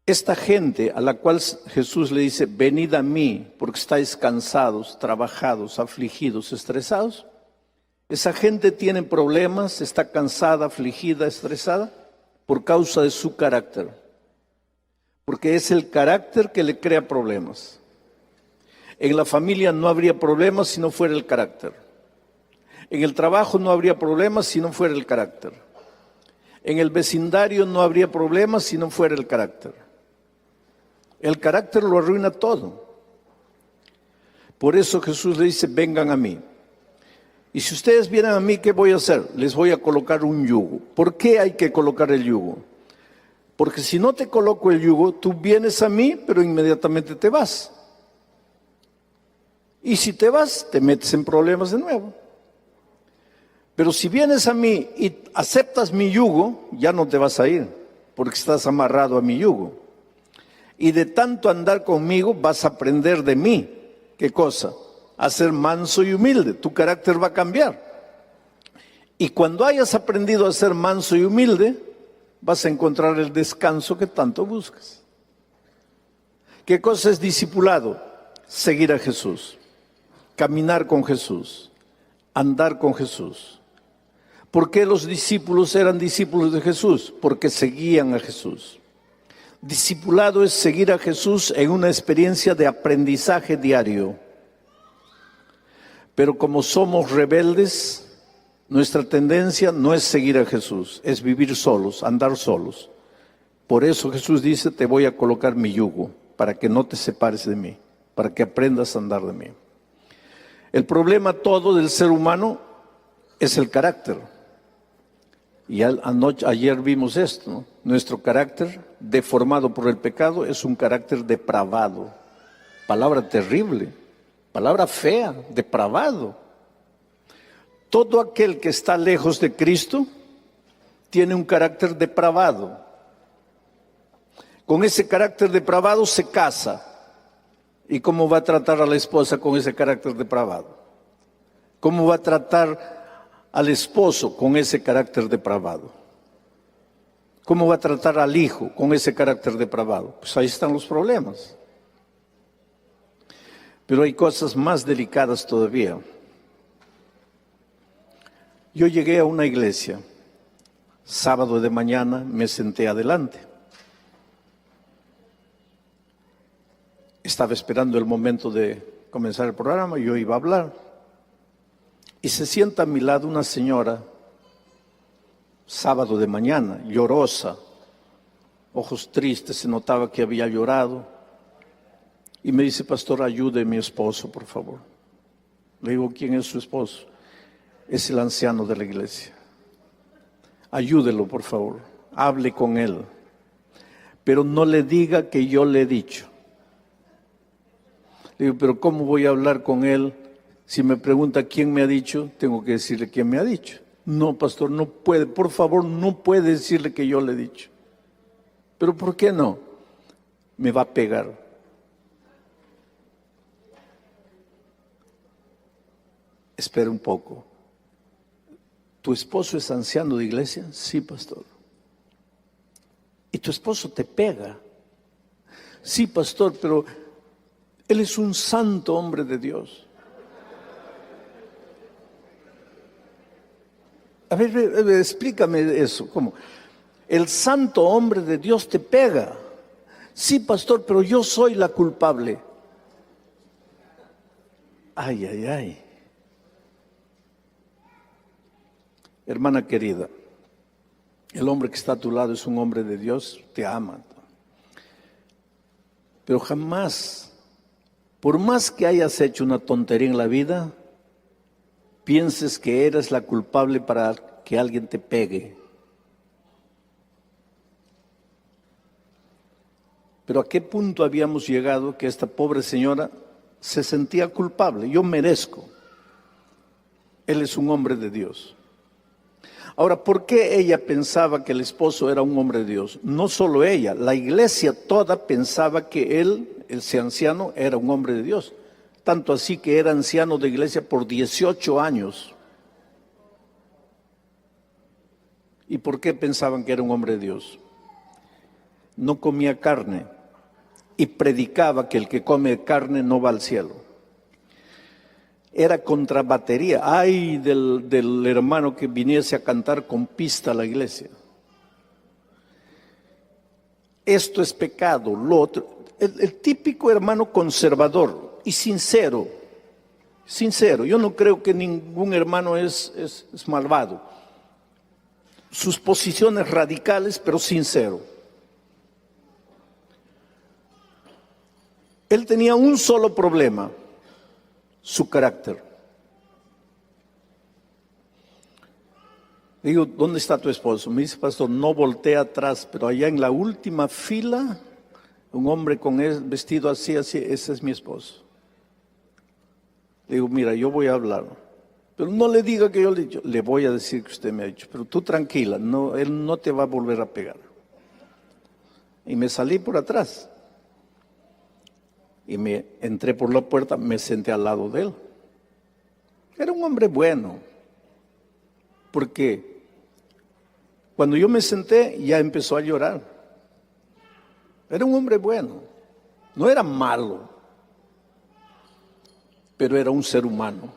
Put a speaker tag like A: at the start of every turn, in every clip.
A: Esta gente a la cual Jesús le dice, venid a mí porque estáis cansados, trabajados, afligidos, estresados. Esa gente tiene problemas, está cansada, afligida, estresada por causa de su carácter. Porque es el carácter que le crea problemas. En la familia no habría problemas si no fuera el carácter. En el trabajo no habría problemas si no fuera el carácter. En el vecindario no habría problemas si no fuera el carácter. El carácter lo arruina todo. Por eso Jesús le dice, vengan a mí. Y si ustedes vienen a mí, ¿qué voy a hacer? Les voy a colocar un yugo. ¿Por qué hay que colocar el yugo? Porque si no te coloco el yugo, tú vienes a mí, pero inmediatamente te vas. Y si te vas, te metes en problemas de nuevo. Pero si vienes a mí y aceptas mi yugo, ya no te vas a ir, porque estás amarrado a mi yugo. Y de tanto andar conmigo vas a aprender de mí. ¿Qué cosa? A ser manso y humilde. Tu carácter va a cambiar. Y cuando hayas aprendido a ser manso y humilde, vas a encontrar el descanso que tanto buscas. ¿Qué cosa es discipulado? Seguir a Jesús, caminar con Jesús, andar con Jesús. ¿Por qué los discípulos eran discípulos de Jesús? Porque seguían a Jesús. Discipulado es seguir a Jesús en una experiencia de aprendizaje diario. Pero como somos rebeldes, nuestra tendencia no es seguir a Jesús, es vivir solos, andar solos. Por eso Jesús dice, te voy a colocar mi yugo, para que no te separes de mí, para que aprendas a andar de mí. El problema todo del ser humano es el carácter. Y ayer vimos esto, ¿no? Nuestro carácter, deformado por el pecado, es un carácter depravado. Palabra terrible, palabra fea, depravado. Todo aquel que está lejos de Cristo tiene un carácter depravado. Con ese carácter depravado se casa. ¿Y cómo va a tratar a la esposa con ese carácter depravado? ¿Cómo va a tratar al esposo con ese carácter depravado? ¿Cómo va a tratar al hijo con ese carácter depravado? Pues ahí están los problemas. Pero hay cosas más delicadas todavía. Yo llegué a una iglesia, sábado de mañana me senté adelante. Estaba esperando el momento de comenzar el programa, yo iba a hablar. Y se sienta a mi lado una señora, sábado de mañana, llorosa, ojos tristes, se notaba que había llorado. Y me dice, pastor, ayude a mi esposo, por favor. Le digo, ¿quién es su esposo? Es el anciano de la iglesia. Ayúdelo, por favor, hable con él. Pero no le diga que yo le he dicho. Le digo, pero ¿cómo voy a hablar con él? Si me pregunta quién me ha dicho, tengo que decirle quién me ha dicho. No, pastor, no puede, por favor, no puede decirle que yo le he dicho. ¿Pero por qué no? Me va a pegar. Espera un poco. ¿Tu esposo es anciano de iglesia? Sí, pastor. ¿Y tu esposo te pega? Sí, pastor, pero él es un santo hombre de Dios. A ver, explícame eso. ¿Cómo? El santo hombre de Dios te pega. Sí, pastor, pero yo soy la culpable. Ay, ay, ay. Hermana querida, el hombre que está a tu lado es un hombre de Dios, te ama. Pero jamás, por más que hayas hecho una tontería en la vida, pienses que eres la culpable para que alguien te pegue. Pero ¿a qué punto habíamos llegado que esta pobre señora se sentía culpable? Yo merezco. Él es un hombre de Dios. Ahora, ¿por qué ella pensaba que el esposo era un hombre de Dios? No solo ella, la iglesia toda pensaba que él, ese anciano, era un hombre de Dios. Tanto así que era anciano de iglesia por 18 años. ¿Y por qué pensaban que era un hombre de Dios? no comía carne y predicaba que el que come carne no va al cielo. Era contrabatería. Ay del hermano que viniese a cantar con pista a la iglesia. Esto es pecado, lo otro. El típico hermano conservador y sincero. Sincero, yo no creo que ningún hermano es malvado. Sus posiciones radicales, pero sincero. Él tenía un solo problema, su carácter. Digo, ¿dónde está tu esposo? Me dice, pastor, no voltea atrás, pero allá en la última fila, un hombre con vestido así, ese es mi esposo. Digo, mira, yo voy a hablar, pero no le diga que yo le he dicho, le voy a decir que usted me ha dicho, pero tú tranquila, no, él no te va a volver a pegar. Y me salí por atrás. Y me entré por la puerta, me senté al lado de él. Era un hombre bueno, porque cuando yo me senté ya empezó a llorar. Era un hombre bueno, no era malo, pero era un ser humano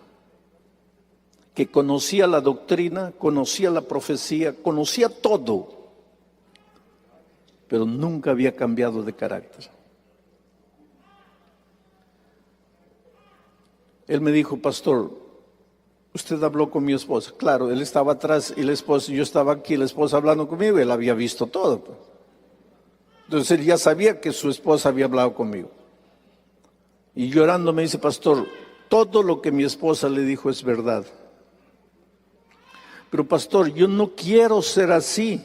A: que conocía la doctrina, conocía la profecía, conocía todo, pero nunca había cambiado de carácter. Él me dijo, pastor, usted habló con mi esposa. Claro, él estaba atrás y la esposa, yo estaba aquí, la esposa hablando conmigo, él había visto todo. Entonces él ya sabía que su esposa había hablado conmigo. Y llorando me dice, pastor, todo lo que mi esposa le dijo es verdad. Pero pastor, yo no quiero ser así.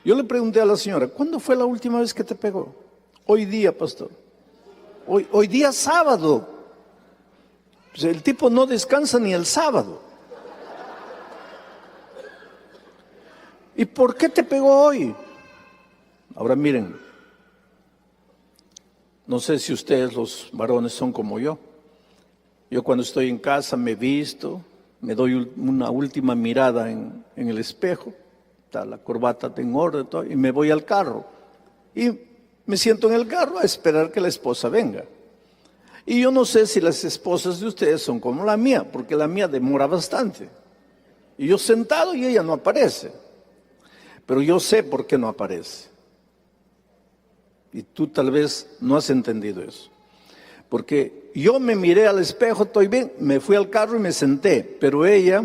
A: Yo le pregunté a la señora, ¿cuándo fue la última vez que te pegó? Hoy día, pastor. Hoy día sábado. Pues el tipo no descansa ni el sábado. ¿Y por qué te pegó hoy? Ahora miren, no sé si ustedes los varones son como yo. Yo cuando estoy en casa me visto, me doy una última mirada en el espejo, está la corbata en orden todo, y me voy al carro. Y me siento en el carro a esperar que la esposa venga. Y yo no sé si las esposas de ustedes son como la mía, porque la mía demora bastante. Y yo sentado y ella no aparece. Pero yo sé por qué no aparece. Y tú tal vez no has entendido eso. Porque yo me miré al espejo, estoy bien, me fui al carro y me senté. Pero ella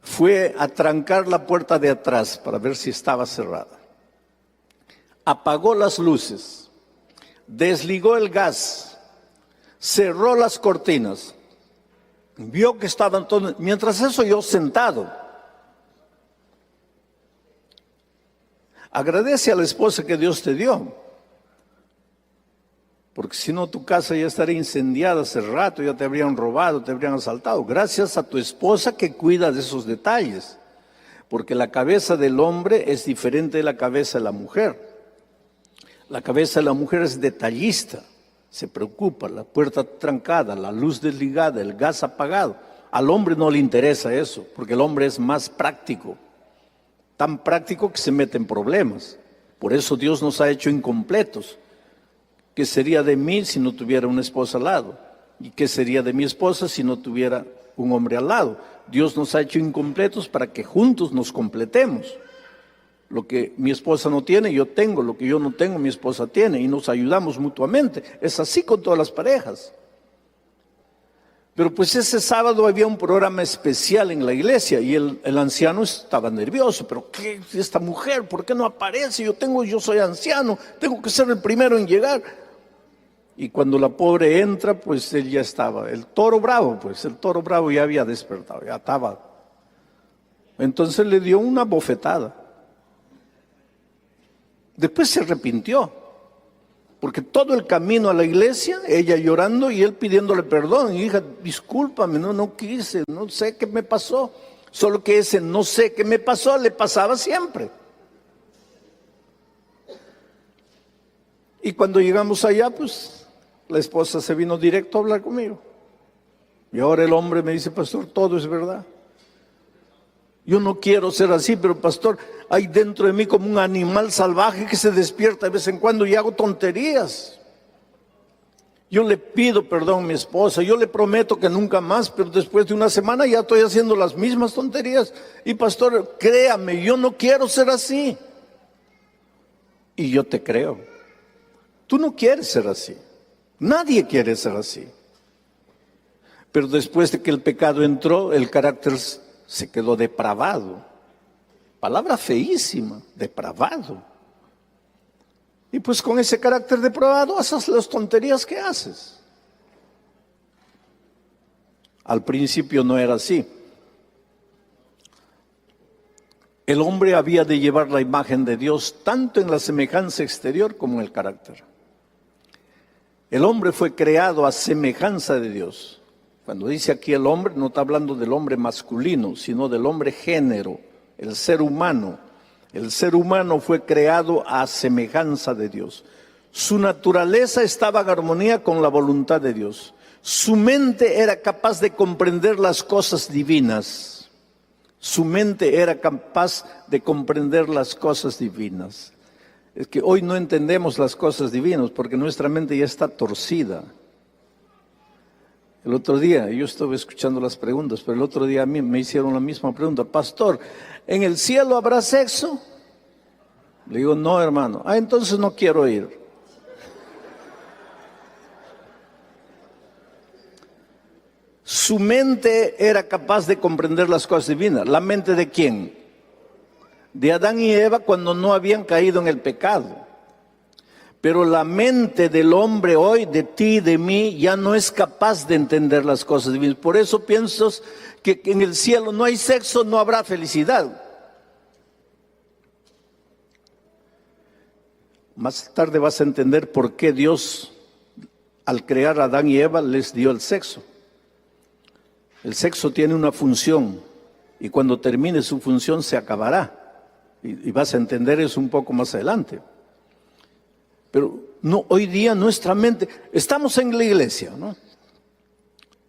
A: fue a trancar la puerta de atrás para ver si estaba cerrada. Apagó las luces, desligó el gas, cerró las cortinas, vio que estaban todos, mientras eso yo sentado. Agradece a la esposa que Dios te dio, porque si no tu casa ya estaría incendiada hace rato, ya te habrían robado, te habrían asaltado. Gracias a tu esposa que cuida de esos detalles, porque la cabeza del hombre es diferente de la cabeza de la mujer. La cabeza de la mujer es detallista, se preocupa, la puerta trancada, la luz desligada, el gas apagado. Al hombre no le interesa eso, porque el hombre es más práctico, tan práctico que se mete en problemas. Por eso Dios nos ha hecho incompletos. ¿Qué sería de mí si no tuviera una esposa al lado? ¿Y qué sería de mi esposa si no tuviera un hombre al lado? Dios nos ha hecho incompletos para que juntos nos completemos. Lo que mi esposa no tiene, yo tengo. Lo que yo no tengo, mi esposa tiene. Y nos ayudamos mutuamente. Es así con todas las parejas. Pero pues ese sábado había un programa especial en la iglesia y el anciano estaba nervioso. ¿Pero qué? Esta mujer, ¿por qué no aparece? Yo soy anciano, tengo que ser el primero en llegar. Y cuando la pobre entra, pues él ya estaba. El toro bravo ya había despertado, ya estaba. Entonces le dio una bofetada. Después se arrepintió, porque todo el camino a la iglesia, ella llorando y él pidiéndole perdón. Hija, discúlpame, no quise, no sé qué me pasó. Solo que ese no sé qué me pasó le pasaba siempre. Y cuando llegamos allá, pues la esposa se vino directo a hablar conmigo. Y ahora el hombre me dice, pastor, todo es verdad. Yo no quiero ser así, pero pastor, hay dentro de mí como un animal salvaje que se despierta de vez en cuando y hago tonterías. Yo le pido perdón a mi esposa, yo le prometo que nunca más, pero después de una semana ya estoy haciendo las mismas tonterías. Y pastor, créame, yo no quiero ser así. Y yo te creo. Tú no quieres ser así. Nadie quiere ser así. Pero después de que el pecado entró, el carácter se quedó depravado. Palabra feísima, depravado. Y pues con ese carácter depravado haces las tonterías que haces. Al principio no era así. El hombre había de llevar la imagen de Dios tanto en la semejanza exterior como en el carácter. El hombre fue creado a semejanza de Dios. Cuando dice aquí el hombre, no está hablando del hombre masculino, sino del hombre género, el ser humano. El ser humano fue creado a semejanza de Dios. Su naturaleza estaba en armonía con la voluntad de Dios. Su mente era capaz de comprender las cosas divinas. Su mente era capaz de comprender las cosas divinas. Es que hoy no entendemos las cosas divinas porque nuestra mente ya está torcida. El otro día, yo estuve escuchando las preguntas, pero el otro día a mí me hicieron la misma pregunta. Pastor, ¿en el cielo habrá sexo? Le digo, no, hermano. Entonces no quiero ir. Su mente era capaz de comprender las cosas divinas. ¿La mente de quién? De Adán y Eva cuando no habían caído en el pecado. Pero la mente del hombre hoy, de ti y de mí, ya no es capaz de entender las cosas divinas. Por eso pienso que en el cielo no hay sexo, no habrá felicidad. Más tarde vas a entender por qué Dios, al crear a Adán y Eva, les dio el sexo. El sexo tiene una función y cuando termine su función se acabará. Y vas a entender eso un poco más adelante. Pero no, hoy día nuestra mente, estamos en la iglesia, ¿no?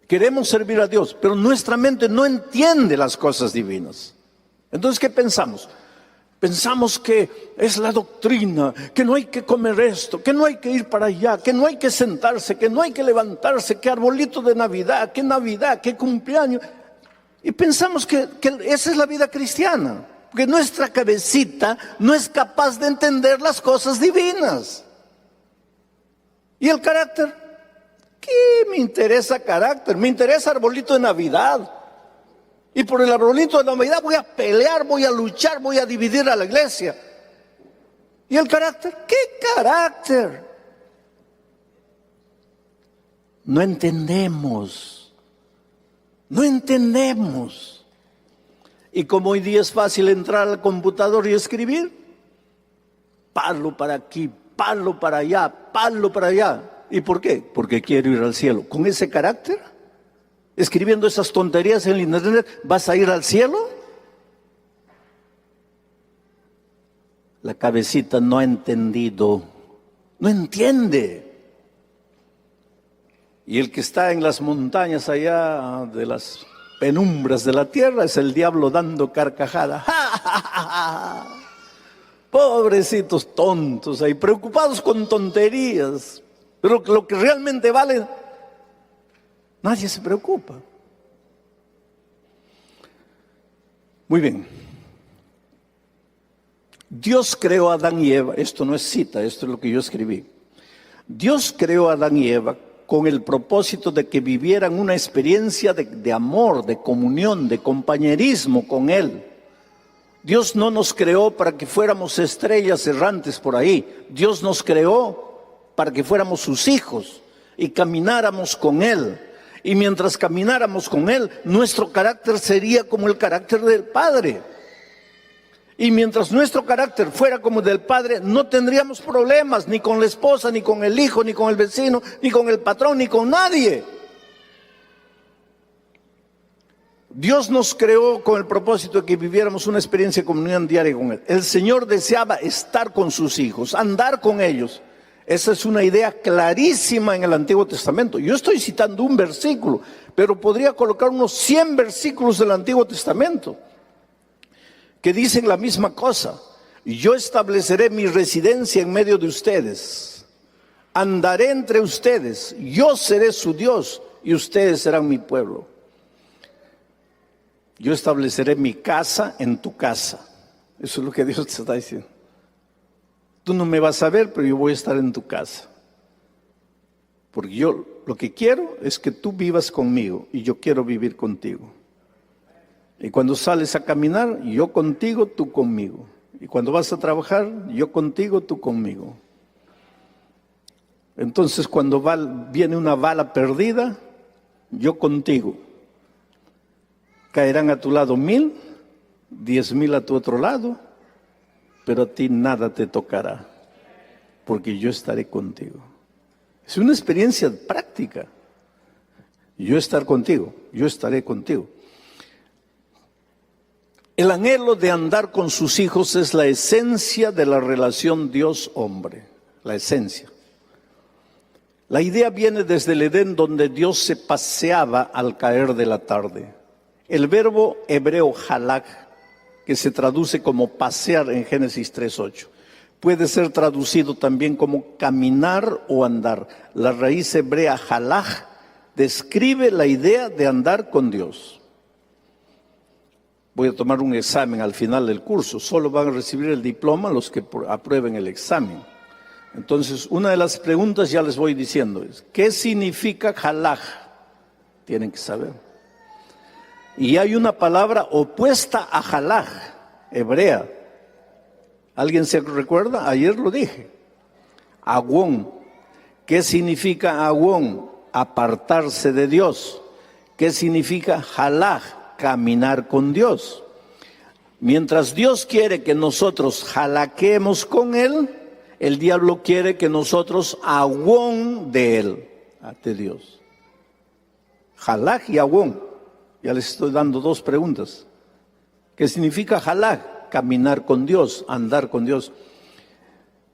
A: Queremos servir a Dios, pero nuestra mente no entiende las cosas divinas. Entonces, ¿qué pensamos? Pensamos que es la doctrina, que no hay que comer esto, que no hay que ir para allá, que no hay que sentarse, que no hay que levantarse, que arbolito de Navidad, que cumpleaños. Y pensamos que esa es la vida cristiana, porque nuestra cabecita no es capaz de entender las cosas divinas. ¿Y el carácter? ¿Qué me interesa carácter? Me interesa arbolito de Navidad. Y por el arbolito de Navidad voy a pelear, voy a luchar, voy a dividir a la iglesia. ¿Y el carácter? ¿Qué carácter? No entendemos. No entendemos. Y como hoy día es fácil entrar al computador y escribir, palo para aquí, palo para allá, palo para allá. ¿Y por qué? Porque quiero ir al cielo. ¿Con ese carácter? Escribiendo esas tonterías en el internet, ¿vas a ir al cielo? La cabecita no ha entendido, no entiende. Y el que está en las montañas allá de las penumbras de la tierra es el diablo dando carcajada. Pobrecitos tontos ahí, preocupados con tonterías. Pero lo que realmente vale, nadie se preocupa. Muy bien. Dios creó a Adán y Eva. Esto no es cita, esto es lo que yo escribí. Dios creó a Adán y Eva con el propósito de que vivieran una experiencia de amor, de comunión, de compañerismo con Él. Dios no nos creó para que fuéramos estrellas errantes por ahí. Dios nos creó para que fuéramos sus hijos y camináramos con Él. Y mientras camináramos con Él, nuestro carácter sería como el carácter del Padre. Y mientras nuestro carácter fuera como el del Padre, no tendríamos problemas ni con la esposa, ni con el hijo, ni con el vecino, ni con el patrón, ni con nadie. Dios nos creó con el propósito de que viviéramos una experiencia de comunión diaria con Él. El Señor deseaba estar con sus hijos, andar con ellos. Esa es una idea clarísima en el Antiguo Testamento. Yo estoy citando un versículo, pero podría colocar unos 100 versículos del Antiguo Testamento. que dicen la misma cosa. Yo estableceré mi residencia en medio de ustedes. Andaré entre ustedes. Yo seré su Dios y ustedes serán mi pueblo. Yo estableceré mi casa en tu casa. Eso es lo que Dios te está diciendo. Tú no me vas a ver, pero yo voy a estar en tu casa. Porque yo lo que quiero es que tú vivas conmigo y yo quiero vivir contigo. Y cuando sales a caminar, yo contigo, tú conmigo. Y cuando vas a trabajar, yo contigo, tú conmigo. Entonces cuando viene una bala perdida, yo contigo. Caerán a tu lado 1000, 10,000 a tu otro lado, pero a ti nada te tocará, porque yo estaré contigo. Es una experiencia práctica. Yo estar contigo, yo estaré contigo. El anhelo de andar con sus hijos es la esencia de la relación Dios-hombre, la esencia. La idea viene desde el Edén, donde Dios se paseaba al caer de la tarde. El verbo hebreo halak, que se traduce como pasear en Génesis 3:8, puede ser traducido también como caminar o andar. La raíz hebrea halak describe la idea de andar con Dios. Voy a tomar un examen al final del curso. Solo van a recibir el diploma los que aprueben el examen. Entonces, una de las preguntas ya les voy diciendo es, ¿qué significa halak? Tienen que saber. Y hay una palabra opuesta a halak, hebrea. ¿Alguien se recuerda? Ayer lo dije. Agón. ¿Qué significa agón? Apartarse de Dios. ¿Qué significa halak? Caminar con Dios. Mientras Dios quiere que nosotros jalaquemos con Él, el diablo quiere que nosotros agón de Él, de Dios. Halak y agón. Ya les estoy dando dos preguntas. ¿Qué significa halak? Caminar con Dios, andar con Dios.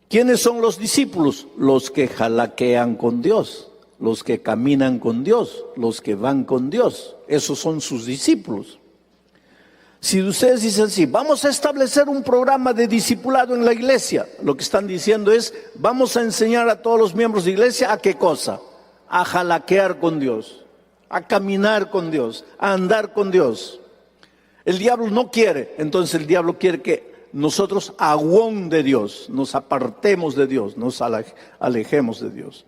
A: ¿Quiénes son los discípulos? Los que jalaquean con Dios, los que caminan con Dios, los que van con Dios. Esos son sus discípulos. Si ustedes dicen así, vamos a establecer un programa de discipulado en la iglesia, lo que están diciendo es, vamos a enseñar a todos los miembros de iglesia, ¿a qué cosa? A jalaquear con Dios, a caminar con Dios, a andar con Dios. El diablo no quiere, entonces el diablo quiere que nosotros agón de Dios, nos apartemos de Dios, nos alejemos de Dios.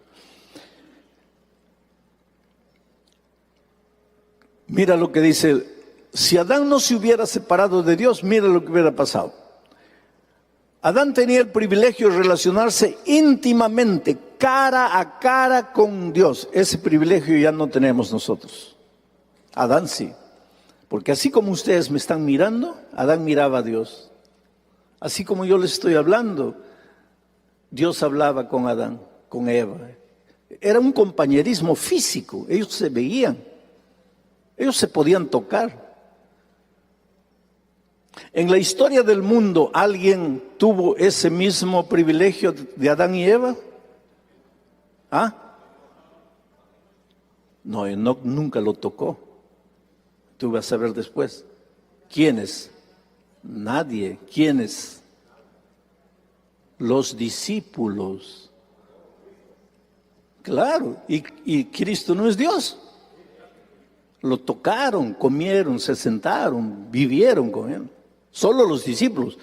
A: Mira lo que dice, si Adán no se hubiera separado de Dios, mira lo que hubiera pasado. Adán tenía el privilegio de relacionarse íntimamente, cara a cara con Dios. Ese privilegio ya no tenemos nosotros. Adán sí. Porque así como ustedes me están mirando, Adán miraba a Dios. Así como yo les estoy hablando, Dios hablaba con Adán, con Eva. Era un compañerismo físico, ellos se veían, ellos se podían tocar. En la historia del mundo, ¿alguien tuvo ese mismo privilegio de Adán y Eva? ¿Ah? No, Enoc nunca lo tocó. Tú vas a ver después. ¿Quiénes? Nadie. ¿Quiénes? Los discípulos. Claro, y Cristo no es Dios. Lo tocaron, comieron, se sentaron, vivieron con Él. Solo los discípulos.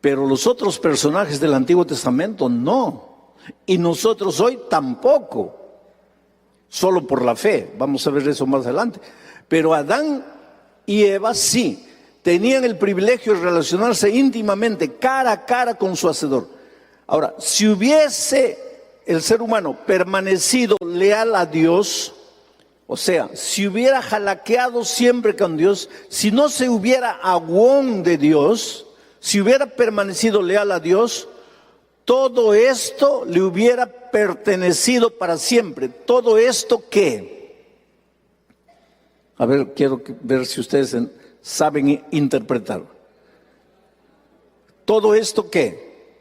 A: Pero los otros personajes del Antiguo Testamento no. Y nosotros hoy tampoco. Solo por la fe. Vamos a ver eso más adelante. Pero Adán y Eva sí. Tenían el privilegio de relacionarse íntimamente, cara a cara con su Hacedor. Ahora, si hubiese el ser humano permanecido leal a Dios, o sea, si hubiera jalaqueado siempre con Dios, si no se hubiera agón de Dios, si hubiera permanecido leal a Dios, todo esto le hubiera pertenecido para siempre. ¿Todo esto qué? A ver, quiero ver si ustedes saben interpretar. ¿Todo esto qué?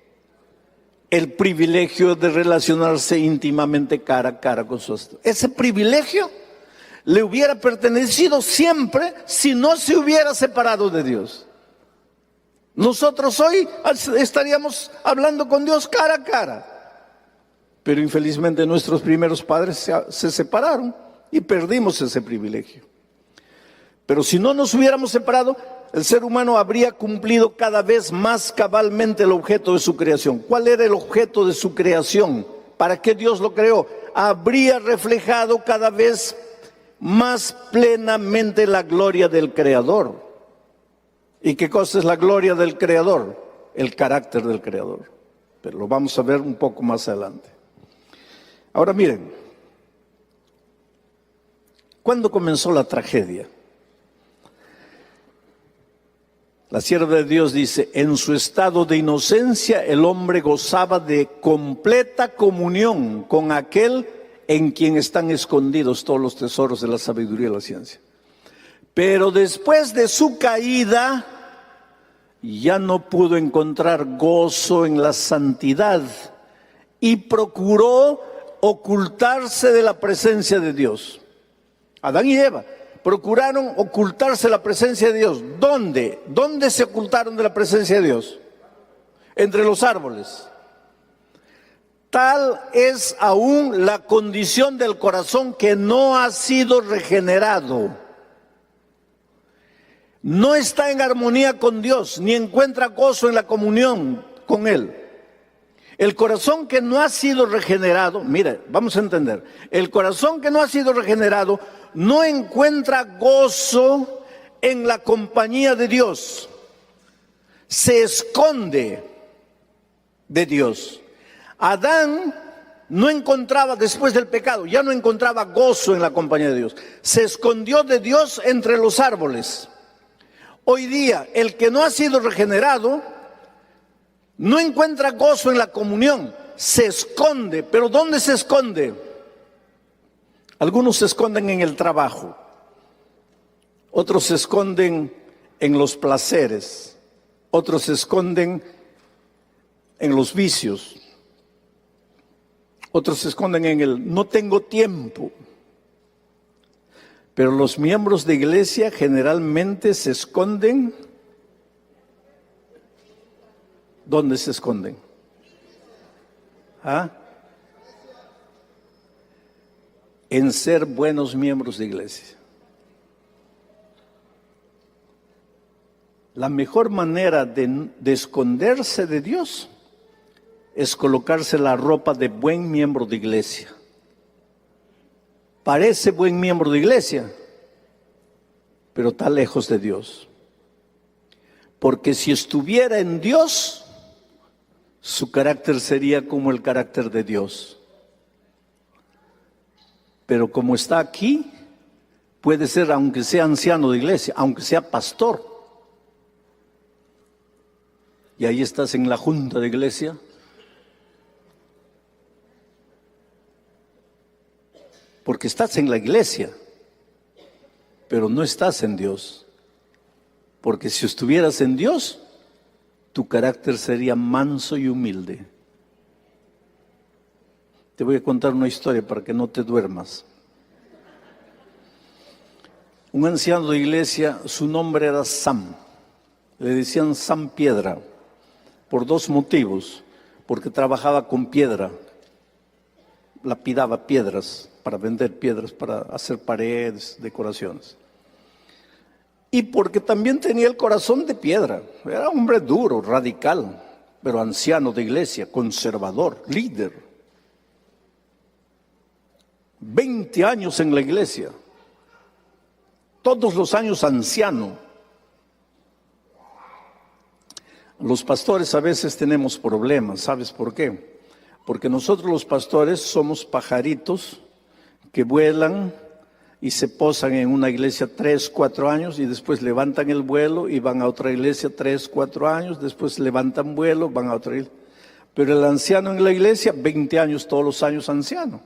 A: El privilegio de relacionarse íntimamente cara a cara con su Hacedor. Ese privilegio le hubiera pertenecido siempre si no se hubiera separado de Dios. Nosotros hoy estaríamos hablando con Dios cara a cara. Pero infelizmente nuestros primeros padres se separaron y perdimos ese privilegio. Pero si no nos hubiéramos separado, el ser humano habría cumplido cada vez más cabalmente el objeto de su creación. ¿Cuál era el objeto de su creación? ¿Para qué Dios lo creó? Habría reflejado cada vez más plenamente la gloria del Creador. ¿Y qué cosa es la gloria del Creador? El carácter del Creador. Pero lo vamos a ver un poco más adelante. Ahora miren, ¿cuándo comenzó la tragedia? La sierva de Dios dice, en su estado de inocencia el hombre gozaba de completa comunión con aquel en quien están escondidos todos los tesoros de la sabiduría y la ciencia. Pero después de su caída, ya no pudo encontrar gozo en la santidad y procuró ocultarse de la presencia de Dios. Adán y Eva procuraron ocultarse de la presencia de Dios. ¿Dónde? ¿Dónde se ocultaron de la presencia de Dios? Entre los árboles. Tal es aún la condición del corazón que no ha sido regenerado. No está en armonía con Dios, ni encuentra gozo en la comunión con Él. El corazón que no ha sido regenerado, mire, vamos a entender, el corazón que no ha sido regenerado no encuentra gozo en la compañía de Dios. Se esconde de Dios. Adán no encontraba, después del pecado, ya no encontraba gozo en la compañía de Dios. Se escondió de Dios entre los árboles. Hoy día, el que no ha sido regenerado no encuentra gozo en la comunión, se esconde. ¿Pero dónde se esconde? Algunos se esconden en el trabajo, otros se esconden en los placeres, otros se esconden en los vicios, otros se esconden en el no tengo tiempo. Pero los miembros de iglesia generalmente se esconden. ¿Dónde se esconden? ¿Ah? En ser buenos miembros de iglesia. La mejor manera de esconderse de Dios es colocarse la ropa de buen miembro de iglesia. Parece buen miembro de iglesia, pero está lejos de Dios. Porque si estuviera en Dios, su carácter sería como el carácter de Dios. Pero como está aquí, puede ser, aunque sea anciano de iglesia, aunque sea pastor. Y ahí estás en la junta de iglesia. Porque estás en la iglesia, pero no estás en Dios. Porque si estuvieras en Dios, tu carácter sería manso y humilde. Te voy a contar una historia para que no te duermas. Un anciano de iglesia, su nombre era Sam. Le decían Sam Piedra, por dos motivos. Porque trabajaba con piedra, lapidaba piedras, para vender piedras, para hacer paredes, decoraciones. Y porque también tenía el corazón de piedra. Era un hombre duro, radical, pero anciano de iglesia, conservador, líder. 20 años en la iglesia. Todos los años anciano. Los pastores a veces tenemos problemas, ¿sabes por qué? Porque nosotros los pastores somos pajaritos que vuelan y se posan en una iglesia 3, 4 años y después levantan el vuelo y van a otra iglesia 3, 4 años, después levantan vuelo, van a otra iglesia. Pero el anciano en la iglesia, 20 años, todos los años anciano.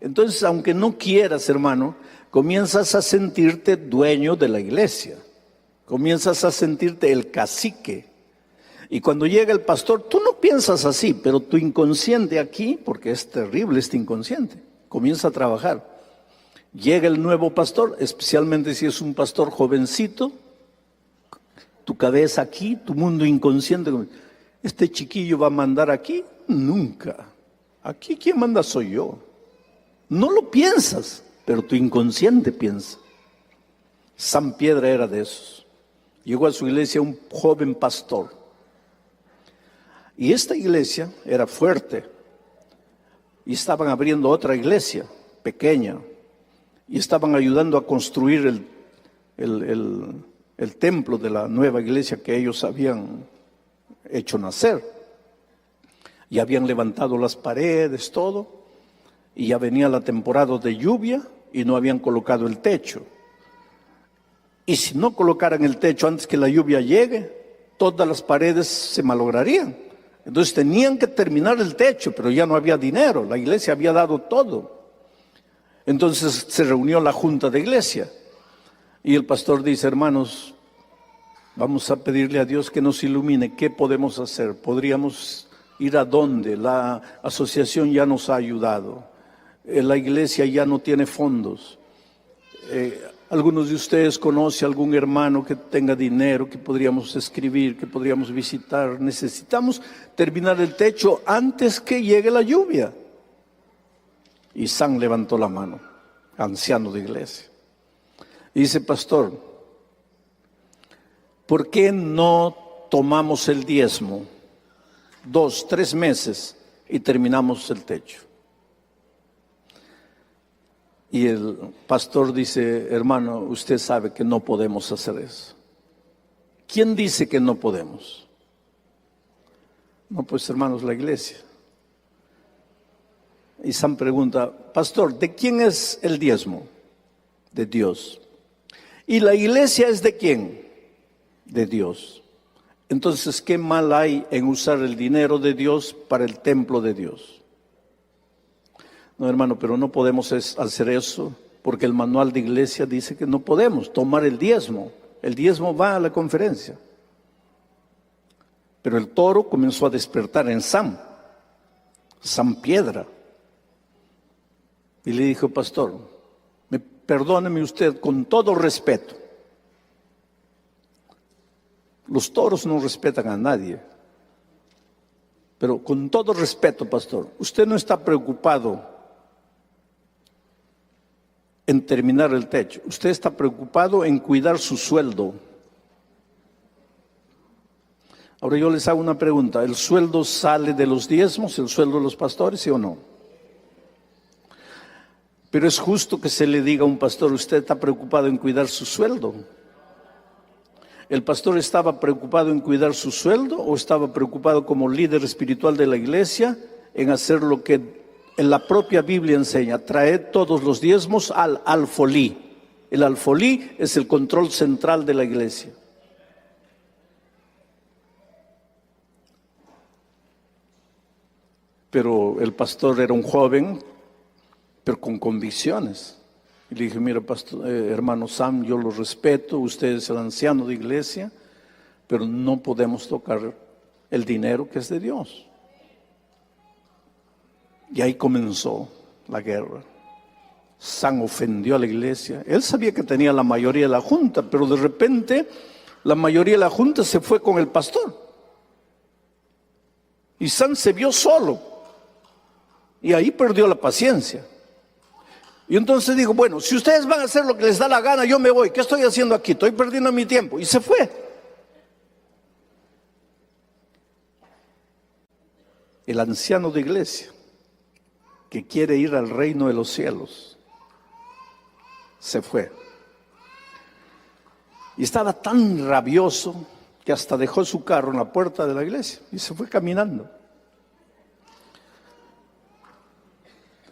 A: Entonces, aunque no quieras, hermano, comienzas a sentirte dueño de la iglesia. Comienzas a sentirte el cacique. Y cuando llega el pastor, tú no piensas así, pero tu inconsciente aquí, porque es terrible este inconsciente, comienza a trabajar. Llega el nuevo pastor, especialmente si es un pastor jovencito, tu cabeza aquí, tu mundo inconsciente. ¿Este chiquillo va a mandar aquí? Nunca. Aquí quien manda soy yo. No lo piensas, pero tu inconsciente piensa. San Piedra era de esos. Llegó a su iglesia un joven pastor. Y esta iglesia era fuerte. Y estaban abriendo otra iglesia pequeña. Y estaban ayudando a construir el templo de la nueva iglesia que ellos habían hecho nacer. Y habían levantado las paredes, todo. Y ya venía la temporada de lluvia y no habían colocado el techo. Y si no colocaran el techo antes que la lluvia llegue, todas las paredes se malograrían. Entonces tenían que terminar el techo, pero ya no había dinero, la iglesia había dado todo. Entonces se reunió la junta de iglesia y el pastor dice: hermanos, vamos a pedirle a Dios que nos ilumine, ¿qué podemos hacer? ¿Podríamos ir a dónde? La asociación ya nos ha ayudado, la iglesia ya no tiene fondos. Algunos de ustedes conocen algún hermano que tenga dinero, que podríamos escribir, que podríamos visitar. Necesitamos terminar el techo antes que llegue la lluvia. Y San levantó la mano, anciano de iglesia. Y dice: pastor, ¿por qué no tomamos el diezmo 2, 3 meses y terminamos el techo? Y el pastor dice: hermano, usted sabe que no podemos hacer eso. ¿Quién dice que no podemos? No, pues hermanos, la iglesia. Y San pregunta: pastor, ¿de quién es el diezmo? De Dios. ¿Y la iglesia es de quién? De Dios. Entonces, ¿qué mal hay en usar el dinero de Dios para el templo de Dios? No, hermano, pero no podemos hacer eso porque el manual de iglesia dice que no podemos tomar el diezmo. El diezmo va a la conferencia. Pero el toro comenzó a despertar en San Piedra. Y le dijo: pastor, perdóneme usted con todo respeto. Los toros no respetan a nadie. Pero con todo respeto, pastor, usted no está preocupado en terminar el techo. Usted está preocupado en cuidar su sueldo. Ahora yo les hago una pregunta: ¿el sueldo sale de los diezmos, el sueldo de los pastores, sí o no? Pero es justo que se le diga a un pastor: usted está preocupado en cuidar su sueldo. ¿El pastor estaba preocupado en cuidar su sueldo o estaba preocupado como líder espiritual de la iglesia en hacer lo que en la propia Biblia enseña? Traed todos los diezmos al alfolí. El alfolí es el control central de la iglesia. Pero el pastor era un joven, pero con convicciones. Y le dije: mira, pastor, hermano Sam, yo lo respeto, usted es el anciano de iglesia, pero no podemos tocar el dinero que es de Dios. Y ahí comenzó la guerra. San ofendió a la iglesia. Él sabía que tenía la mayoría de la junta, pero de repente la mayoría de la junta se fue con el pastor. Y San se vio solo. Y ahí perdió la paciencia. Y entonces dijo: bueno, si ustedes van a hacer lo que les da la gana, yo me voy. ¿Qué estoy haciendo aquí? Estoy perdiendo mi tiempo. Y se fue. El anciano de iglesia que quiere ir al reino de los cielos se fue. Y estaba tan rabioso que hasta dejó su carro en la puerta de la iglesia y se fue caminando.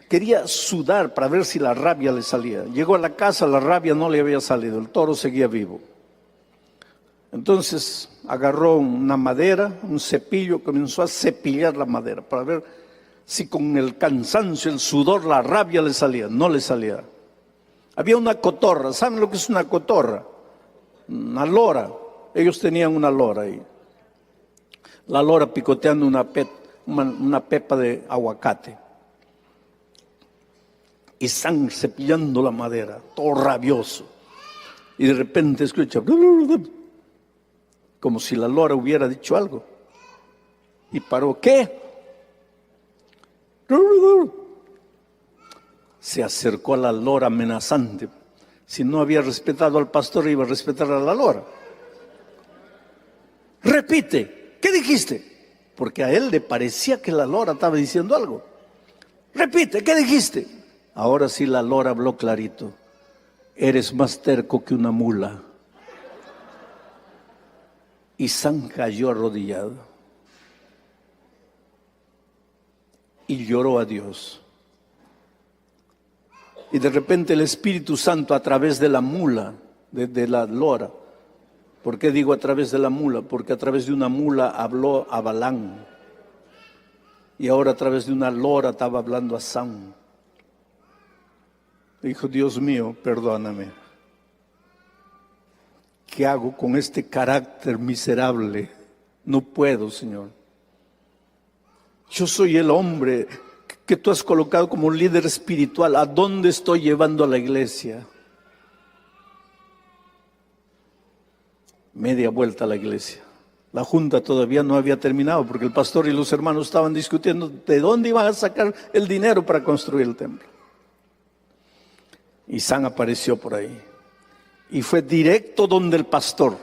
A: Quería sudar para ver si la rabia le salía. Llegó a la casa, la rabia no le había salido, el toro seguía vivo. Entonces agarró una madera, un cepillo, comenzó a cepillar la madera para ver si con el cansancio, el sudor, la rabia le salía. No le salía. Había una cotorra. ¿Saben lo que es una cotorra? Una lora. Ellos tenían una lora ahí. La lora picoteando una pepa de aguacate. Y San cepillando la madera, todo rabioso. Y de repente escucha: como si la lora hubiera dicho algo. ¿Y paró qué? Se acercó a la lora amenazante. Si no había respetado al pastor, iba a respetar a la lora. Repite, ¿qué dijiste? Porque a él le parecía que la lora estaba diciendo algo. Repite, ¿qué dijiste? Ahora sí la lora habló clarito. Eres más terco que una mula. Y San cayó arrodillado y lloró a Dios. Y de repente el Espíritu Santo, a través de la mula, de la lora. ¿Por qué digo a través de la mula? Porque a través de una mula habló a Balán. Y ahora a través de una lora estaba hablando a San. Dijo, Dios mío, perdóname. ¿Qué hago con este carácter miserable? No puedo, Señor. Yo soy el hombre que tú has colocado como líder espiritual. ¿A dónde estoy llevando a la iglesia? Media vuelta a la iglesia. La junta todavía no había terminado porque el pastor y los hermanos estaban discutiendo de dónde iban a sacar el dinero para construir el templo. Y San apareció por ahí. Y fue directo donde el pastor.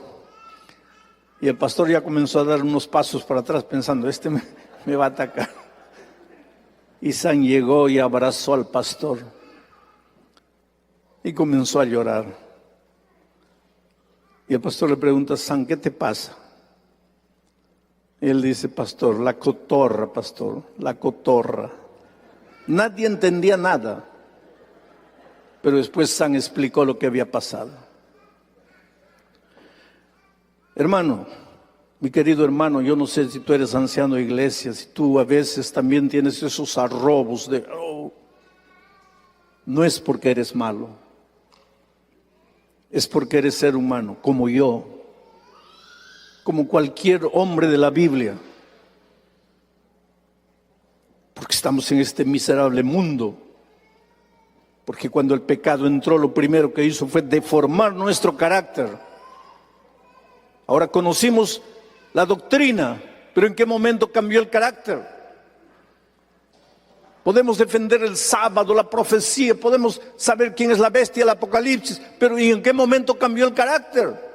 A: Y el pastor ya comenzó a dar unos pasos para atrás pensando, este me va a atacar. Y San llegó y abrazó al pastor. Y comenzó a llorar. Y el pastor le pregunta, San, ¿qué te pasa? Y él dice, pastor, la cotorra, pastor, la cotorra. Nadie entendía nada. Pero después San explicó lo que había pasado. Hermano, mi querido hermano, yo no sé si tú eres anciano de iglesia, si tú a veces también tienes esos arrobos de, no es porque eres malo, es porque eres ser humano, como yo, como cualquier hombre de la Biblia, porque estamos en este miserable mundo, porque cuando el pecado entró, lo primero que hizo fue deformar nuestro carácter. Ahora conocimos la doctrina, pero ¿en qué momento cambió el carácter? Podemos defender el sábado, la profecía, podemos saber quién es la bestia, el Apocalipsis, pero ¿y en qué momento cambió el carácter?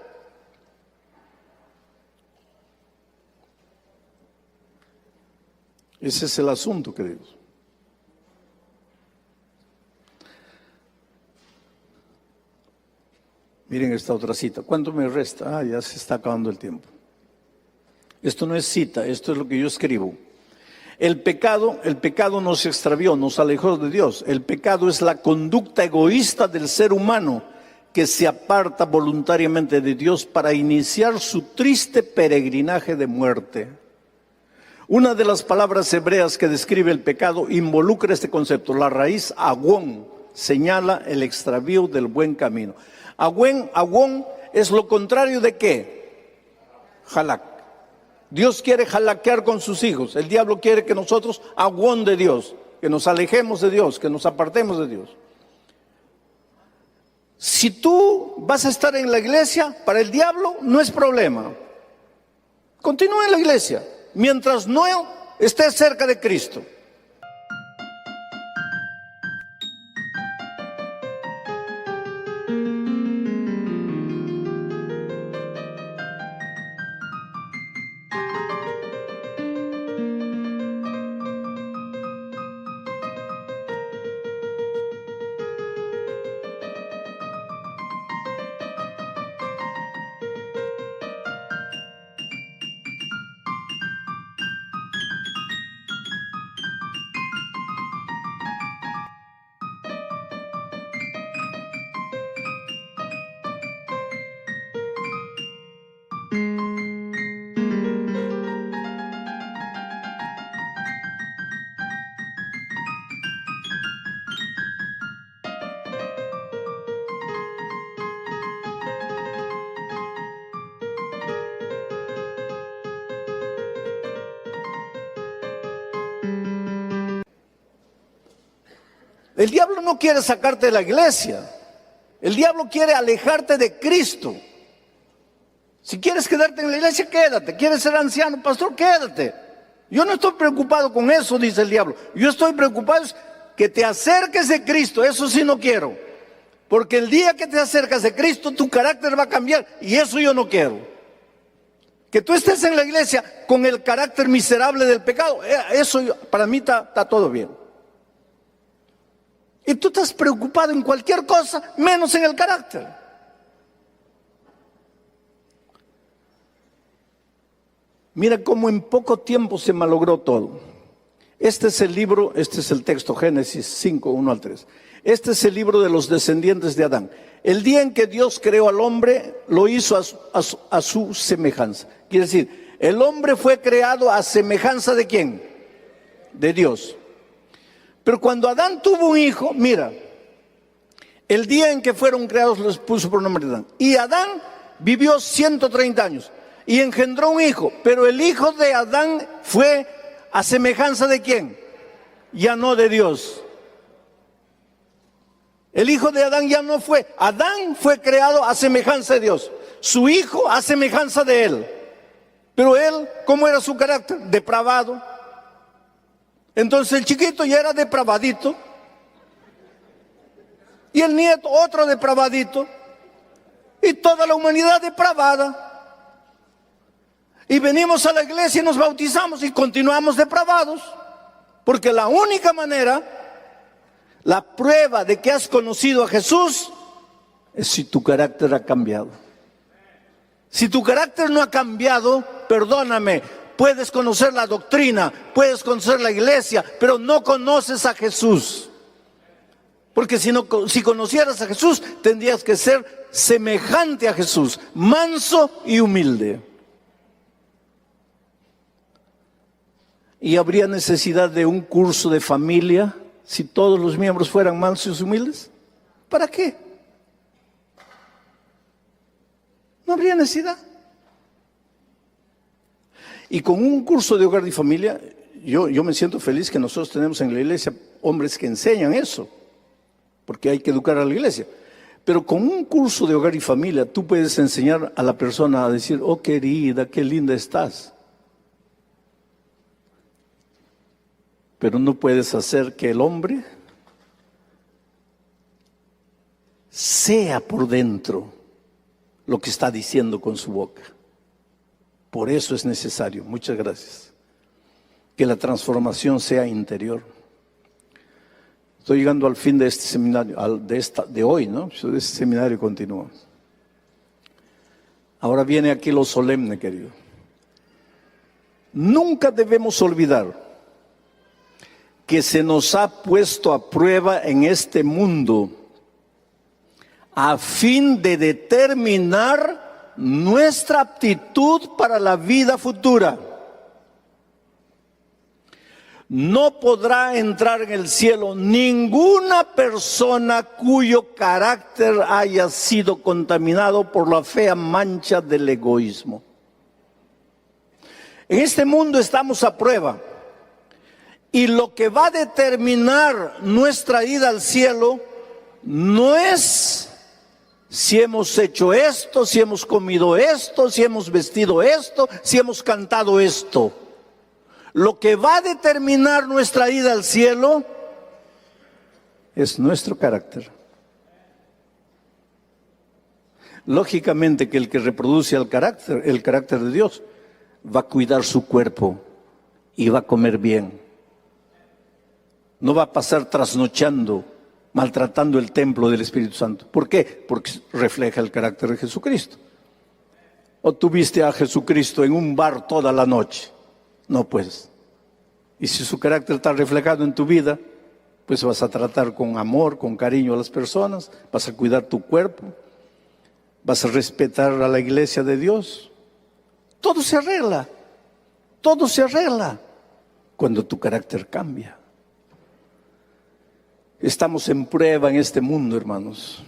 A: Ese es el asunto, queridos. Miren esta otra cita. ¿Cuánto me resta? Ya se está acabando el tiempo. Esto no es cita, esto es lo que yo escribo. El pecado nos extravió, nos alejó de Dios. El pecado es la conducta egoísta del ser humano que se aparta voluntariamente de Dios para iniciar su triste peregrinaje de muerte. Una de las palabras hebreas que describe el pecado involucra este concepto. La raíz agón señala el extravío del buen camino. Agón es lo contrario de ¿qué? Halak. Dios quiere halaquear con sus hijos. El diablo quiere que nosotros agón de Dios, que nos alejemos de Dios, que nos apartemos de Dios. Si tú vas a estar en la iglesia, para el diablo no es problema. Continúa en la iglesia, mientras no estés cerca de Cristo. El diablo no quiere sacarte de la iglesia. El diablo quiere alejarte de Cristo. Si quieres quedarte en la iglesia, quédate. ¿Quieres ser anciano, pastor? Quédate. Yo no estoy preocupado con eso, dice el diablo. Yo estoy preocupado es que te acerques de Cristo. Eso sí no quiero. Porque el día que te acercas de Cristo, tu carácter va a cambiar. Y eso yo no quiero. Que tú estés en la iglesia con el carácter miserable del pecado. Eso para mí está todo bien. Y tú estás preocupado en cualquier cosa, menos en el carácter. Mira cómo en poco tiempo se malogró todo. Este es el libro, este es el texto, Génesis 5, 1 al 3. Este es el libro de los descendientes de Adán. El día en que Dios creó al hombre, lo hizo a su semejanza. Quiere decir, el hombre fue creado a semejanza ¿de quién? De Dios. Pero cuando Adán tuvo un hijo, mira, el día en que fueron creados les puso por nombre Adán. Y Adán vivió 130 años. Y engendró un hijo, pero el hijo de Adán fue a semejanza ¿de quién? Ya no de Dios. El hijo de Adán ya no fue. Adán fue creado a semejanza de Dios. Su hijo a semejanza de él. Pero él, ¿cómo era su carácter? Depravado. Entonces el chiquito ya era depravadito. Y el nieto, otro depravadito. Y toda la humanidad depravada. Y venimos a la iglesia y nos bautizamos y continuamos depravados. Porque la única manera, la prueba de que has conocido a Jesús, es si tu carácter ha cambiado. Si tu carácter no ha cambiado, perdóname, puedes conocer la doctrina, puedes conocer la iglesia, pero no conoces a Jesús. Porque si conocieras a Jesús, tendrías que ser semejante a Jesús, manso y humilde. ¿Y habría necesidad de un curso de familia si todos los miembros fueran mansos y humildes? ¿Para qué? No habría necesidad. Y con un curso de hogar y familia, yo me siento feliz que nosotros tenemos en la iglesia hombres que enseñan eso, porque hay que educar a la iglesia. Pero con un curso de hogar y familia, tú puedes enseñar a la persona a decir, oh querida, qué linda estás. Pero no puedes hacer que el hombre sea por dentro lo que está diciendo con su boca. Por eso es necesario, muchas gracias, que la transformación sea interior. Estoy llegando al fin de este seminario, de hoy, ¿no? De este seminario continúa. Ahora viene aquí lo solemne, querido. Nunca debemos olvidar que se nos ha puesto a prueba en este mundo a fin de determinar nuestra aptitud para la vida futura. No podrá entrar en el cielo ninguna persona cuyo carácter haya sido contaminado por la fea mancha del egoísmo. En este mundo estamos a prueba. Y lo que va a determinar nuestra ida al cielo no es si hemos hecho esto, si hemos comido esto, si hemos vestido esto, si hemos cantado esto. Lo que va a determinar nuestra ida al cielo es nuestro carácter. Lógicamente que el que reproduce el carácter de Dios, va a cuidar su cuerpo y va a comer bien. No va a pasar trasnochando, maltratando el templo del Espíritu Santo. ¿Por qué? Porque refleja el carácter de Jesucristo. ¿O tú viste a Jesucristo en un bar toda la noche? No, pues. Y si su carácter está reflejado en tu vida, pues vas a tratar con amor, con cariño a las personas, vas a cuidar tu cuerpo, vas a respetar a la iglesia de Dios. Todo se arregla cuando tu carácter cambia. Estamos en prueba en este mundo, hermanos.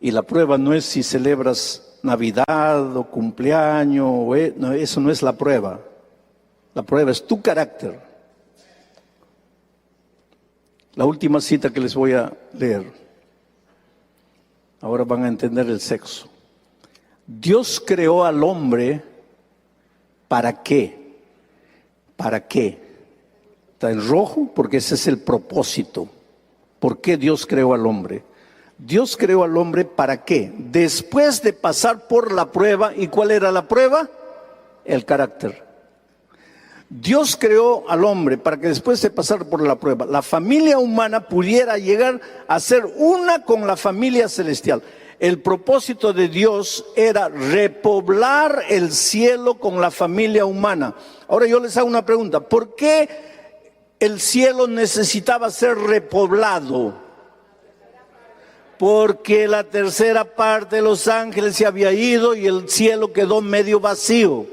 A: Y la prueba no es si celebras Navidad o cumpleaños, no, eso no es la prueba. La prueba es tu carácter. La última cita que les voy a leer. Ahora van a entender el sexo. Dios creó al hombre, ¿para qué? ¿Para qué? Está en rojo porque ese es el propósito. ¿Por qué Dios creó al hombre? Dios creó al hombre ¿para qué? Después de pasar por la prueba. ¿Y cuál era la prueba? El carácter. Dios creó al hombre para que después de pasar por la prueba, la familia humana pudiera llegar a ser una con la familia celestial. El propósito de Dios era repoblar el cielo con la familia humana. Ahora yo les hago una pregunta. ¿Por qué el cielo necesitaba ser repoblado? Porque la tercera parte de los ángeles se había ido y el cielo quedó medio vacío.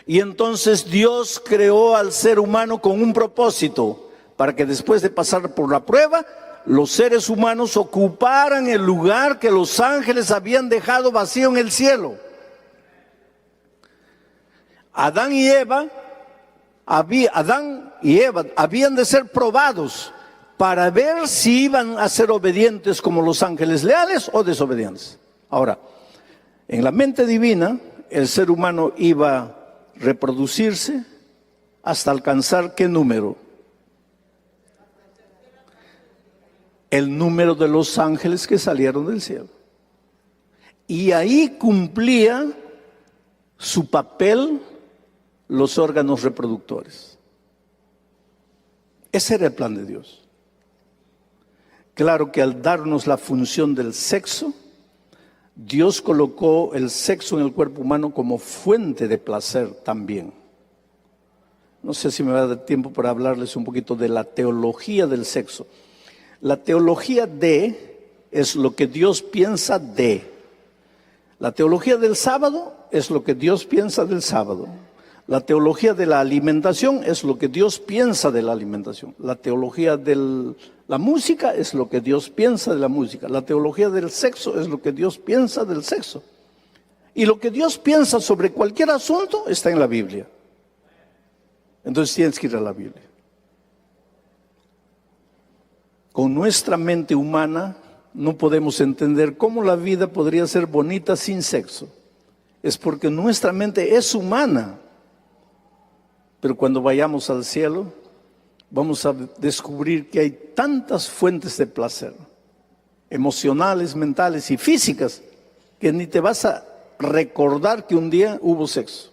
A: Y entonces Dios creó al ser humano con un propósito, para que después de pasar por la prueba, los seres humanos ocuparan el lugar que los ángeles habían dejado vacío en el cielo. Adán y Eva habían de ser probados para ver si iban a ser obedientes como los ángeles leales o desobedientes. Ahora, en la mente divina, el ser humano iba a reproducirse hasta alcanzar ¿qué número? El número de los ángeles que salieron del cielo. Y ahí cumplía su papel los órganos reproductores. Ese era el plan de Dios. Claro que al darnos la función del sexo, Dios colocó el sexo en el cuerpo humano como fuente de placer también. No sé si me va a dar tiempo para hablarles un poquito de la teología del sexo. La teología de es lo que Dios piensa de. La teología del sábado es lo que Dios piensa del sábado. La teología de la alimentación es lo que Dios piensa de la alimentación. La teología de la música es lo que Dios piensa de la música. La teología del sexo es lo que Dios piensa del sexo. Y lo que Dios piensa sobre cualquier asunto está en la Biblia. Entonces tienes que ir a la Biblia. Con nuestra mente humana no podemos entender cómo la vida podría ser bonita sin sexo. Es porque nuestra mente es humana. Pero cuando vayamos al cielo, vamos a descubrir que hay tantas fuentes de placer, emocionales, mentales y físicas, que ni te vas a recordar que un día hubo sexo.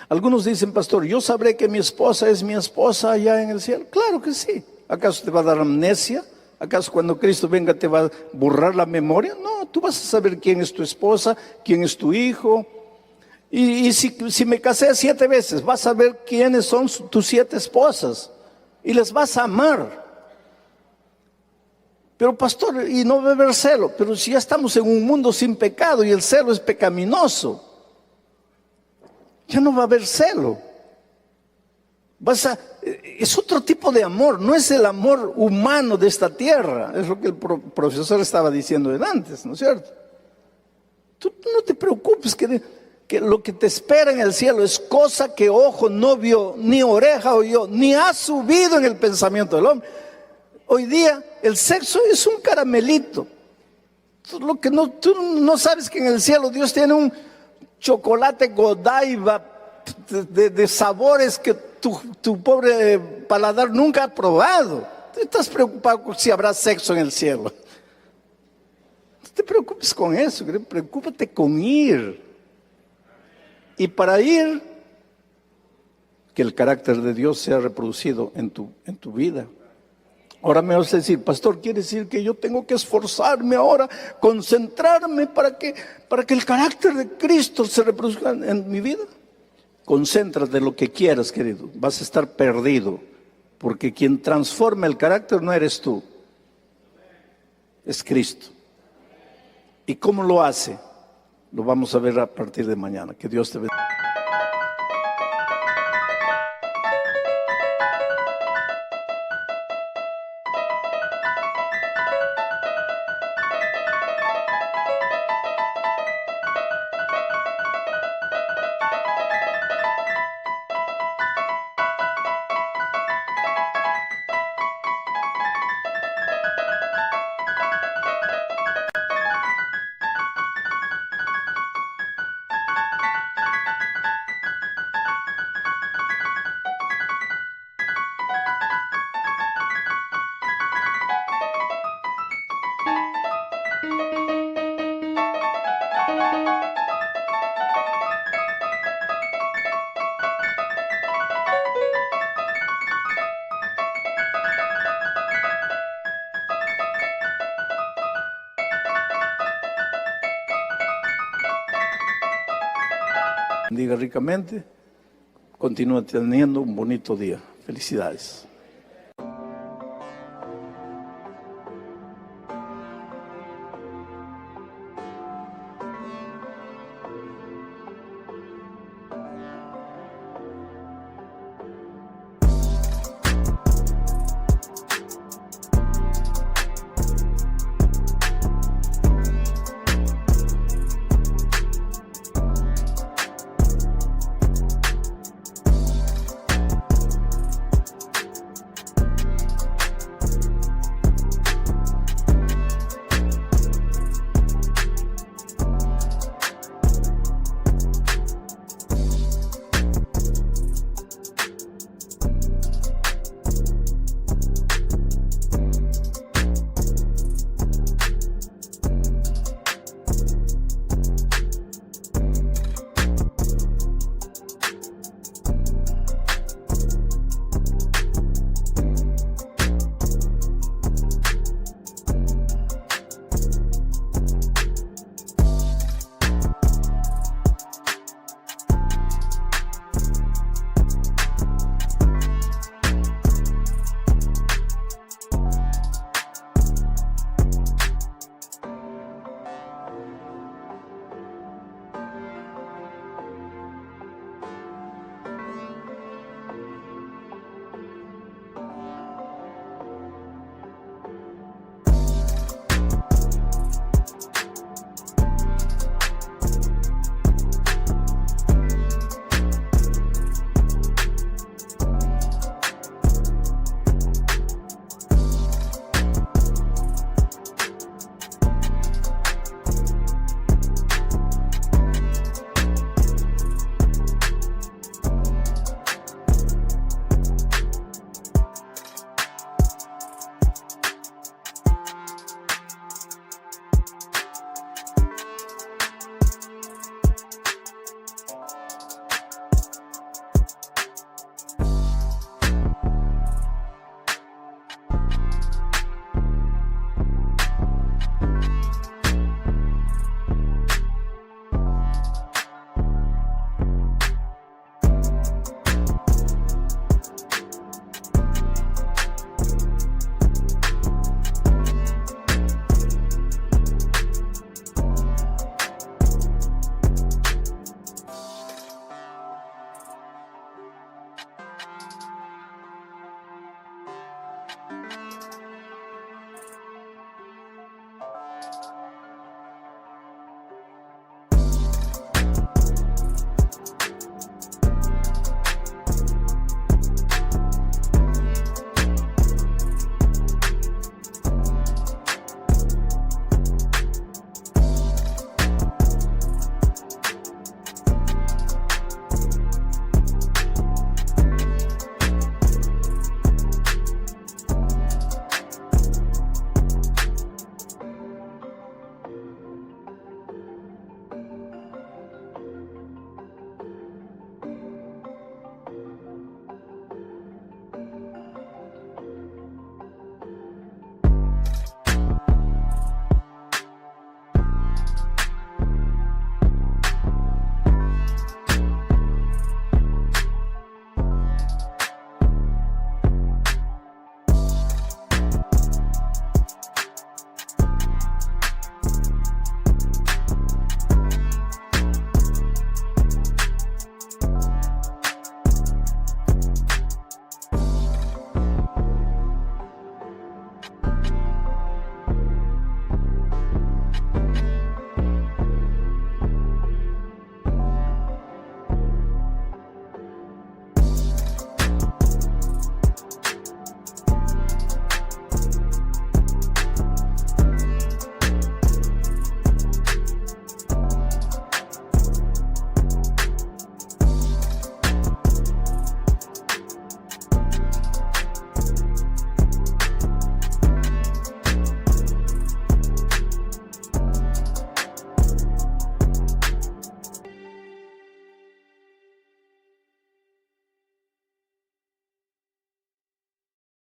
A: Algunos dicen, pastor, ¿yo sabré que mi esposa es mi esposa allá en el cielo? Claro que sí. ¿Acaso te va a dar amnesia? ¿Acaso cuando Cristo venga te va a borrar la memoria? No, tú vas a saber quién es tu esposa, quién es tu hijo. Y si me casé 7 veces, vas a ver quiénes son tus 7 esposas y les vas a amar. Pero pastor, y no va a haber celo. Pero si ya estamos en un mundo sin pecado y el celo es pecaminoso, ya no va a haber celo. Es otro tipo de amor, no es el amor humano de esta tierra. Es lo que el profesor estaba diciendo antes, ¿no es cierto? Tú no te preocupes que lo que te espera en el cielo es cosa que ojo no vio, ni oreja oyó, ni ha subido en el pensamiento del hombre. Hoy día el sexo es un caramelito. Tú no sabes que en el cielo Dios tiene un chocolate Godiva de sabores que tu pobre paladar nunca ha probado. Tú estás preocupado si habrá sexo en el cielo. No te preocupes con eso, preocúpate con ir. Y para ir, que el carácter de Dios sea reproducido en tu vida. Ahora me vas a decir, pastor, ¿quiere decir que yo tengo que esforzarme ahora, concentrarme para que el carácter de Cristo se reproduzca en mi vida? Concéntrate en lo que quieras, querido. Vas a estar perdido, porque quien transforma el carácter no eres tú, es Cristo. ¿Y cómo lo hace? Lo vamos a ver a partir de mañana. Que Dios te bendiga. Bendiga ricamente. Continúa teniendo un bonito día. Felicidades.